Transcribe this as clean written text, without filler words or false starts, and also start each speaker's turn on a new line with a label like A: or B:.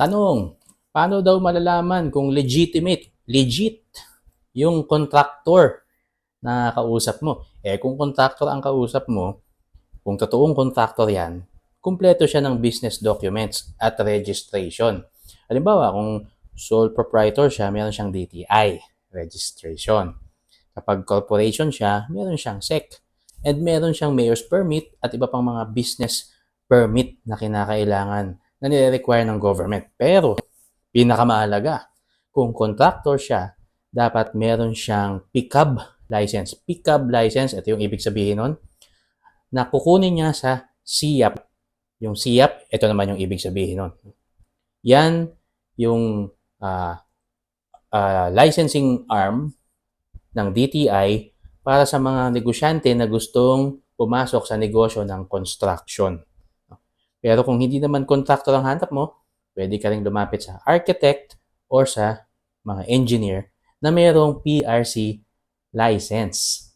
A: Tanong, paano daw malalaman kung legit yung contractor na kausap mo? Kung contractor ang kausap mo, kung totoong contractor yan, kumpleto siya ng business documents at registration. Halimbawa, kung sole proprietor siya, meron siyang DTI registration. Kapag corporation siya, meron siyang SEC. And meron siyang mayor's permit at iba pang mga business permit na kinakailangan na nire-require ng government. Pero, pinakamahalaga, kung contractor siya, dapat meron siyang PCAB license. PCAB license, ito yung ibig sabihin nun, na kukunin niya sa SIAP. Yung SIAP, ito naman yung ibig sabihin nun. Yan yung licensing arm ng DTI para sa mga negosyante na gustong pumasok sa negosyo ng construction. Pero kung hindi naman contractor ang hanap mo, pwede ka rin lumapit sa architect or sa mga engineer na mayroong PRC license.